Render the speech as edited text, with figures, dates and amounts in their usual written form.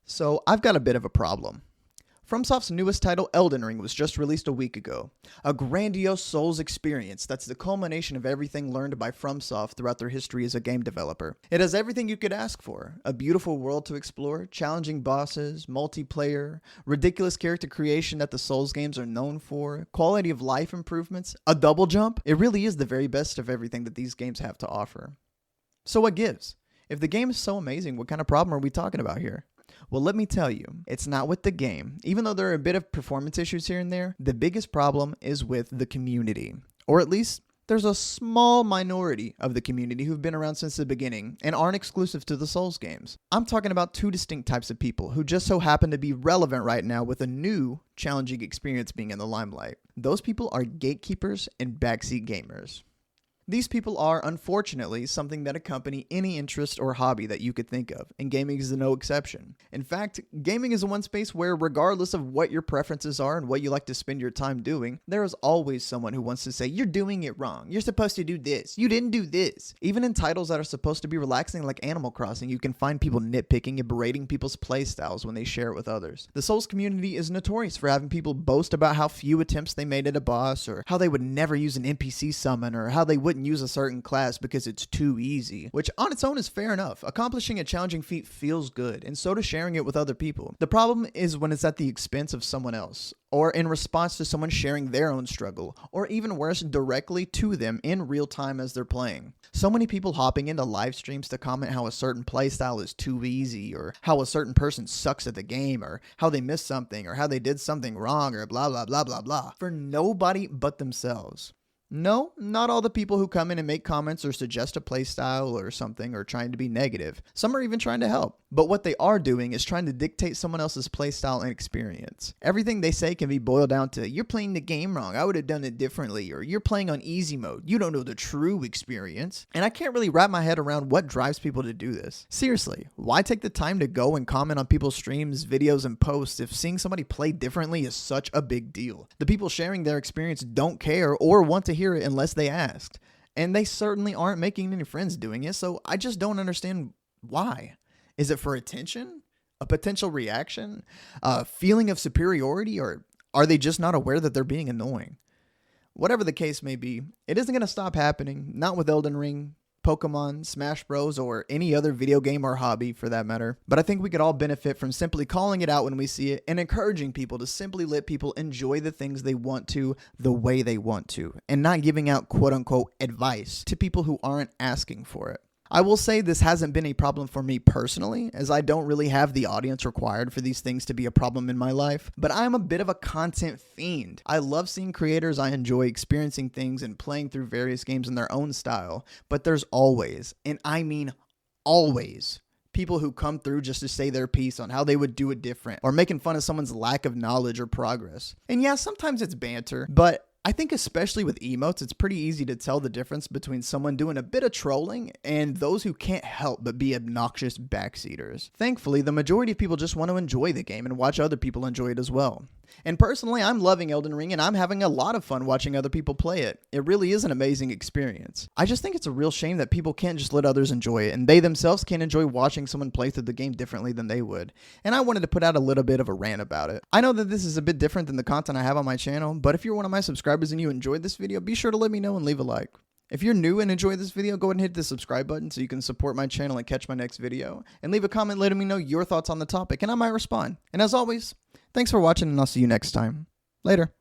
So I've got a bit of a problem. FromSoft's newest title, Elden Ring, was just released a week ago. A grandiose Souls experience that's the culmination of everything learned by FromSoft throughout their history as a game developer. It has everything you could ask for. A beautiful world to explore, challenging bosses, multiplayer, ridiculous character creation that the Souls games are known for, quality of life improvements, a double jump. It really is the very best of everything that these games have to offer. So what gives? If the game is so amazing, what kind of problem are we talking about here? Well, let me tell you, it's not with the game. Even though there are a bit of performance issues here and there, the biggest problem is with the community. Or at least, there's a small minority of the community who've been around since the beginning and aren't exclusive to the Souls games. I'm talking about two distinct types of people who just so happen to be relevant right now with a new, challenging experience being in the limelight. Those people are gatekeepers and backseat gamers. These people are, unfortunately, something that accompany any interest or hobby that you could think of, and gaming is no exception. In fact, gaming is the one space where, regardless of what your preferences are and what you like to spend your time doing, there is always someone who wants to say, you're doing it wrong, you're supposed to do this, you didn't do this. Even in titles that are supposed to be relaxing like Animal Crossing, you can find people nitpicking and berating people's playstyles when they share it with others. The Souls community is notorious for having people boast about how few attempts they made at a boss, or how they would never use an NPC summon, or how they wouldn't use a certain class because it's too easy, which on its own is fair enough. Accomplishing a challenging feat feels good, and so does sharing it with other people. The problem is when it's at the expense of someone else, or in response to someone sharing their own struggle, or even worse, directly to them in real time as they're playing. So many people hopping into live streams to comment how a certain playstyle is too easy, or how a certain person sucks at the game, or how they missed something, or how they did something wrong, or blah blah blah blah blah, for nobody but themselves. No, not all the people who come in and make comments or suggest a playstyle or something are trying to be negative. Some are even trying to help. But what they are doing is trying to dictate someone else's playstyle and experience. Everything they say can be boiled down to, you're playing the game wrong, I would have done it differently, or you're playing on easy mode, you don't know the true experience. And I can't really wrap my head around what drives people to do this. Seriously, why take the time to go and comment on people's streams, videos, and posts if seeing somebody play differently is such a big deal? The people sharing their experience don't care or want to hear it unless they asked. And they certainly aren't making any friends doing it, so I just don't understand why. Is it for attention? A potential reaction? A feeling of superiority? Or are they just not aware that they're being annoying? Whatever the case may be, it isn't going to stop happening. Not with Elden Ring, Pokemon, Smash Bros, or any other video game or hobby for that matter. But I think we could all benefit from simply calling it out when we see it and encouraging people to simply let people enjoy the things they want to the way they want to, and not giving out quote-unquote advice to people who aren't asking for it. I will say this hasn't been a problem for me personally, as I don't really have the audience required for these things to be a problem in my life, but I'm a bit of a content fiend. I love seeing creators I enjoy experiencing things and playing through various games in their own style, but there's always, and I mean always, people who come through just to say their piece on how they would do it different, or making fun of someone's lack of knowledge or progress. And yeah, sometimes it's banter, but I think especially with emotes, it's pretty easy to tell the difference between someone doing a bit of trolling and those who can't help but be obnoxious backseaters. Thankfully, the majority of people just want to enjoy the game and watch other people enjoy it as well. And personally, I'm loving Elden Ring and I'm having a lot of fun watching other people play it. It really is an amazing experience. I just think it's a real shame that people can't just let others enjoy it, and they themselves can't enjoy watching someone play through the game differently than they would. And I wanted to put out a little bit of a rant about it. I know that this is a bit different than the content I have on my channel, but if you're one of my subscribers and you enjoyed this video, be sure to let me know and leave a like. If you're new and enjoy this video, go ahead and hit the subscribe button so you can support my channel and catch my next video. And leave a comment letting me know your thoughts on the topic, and I might respond. And as always, thanks for watching, and I'll see you next time. Later.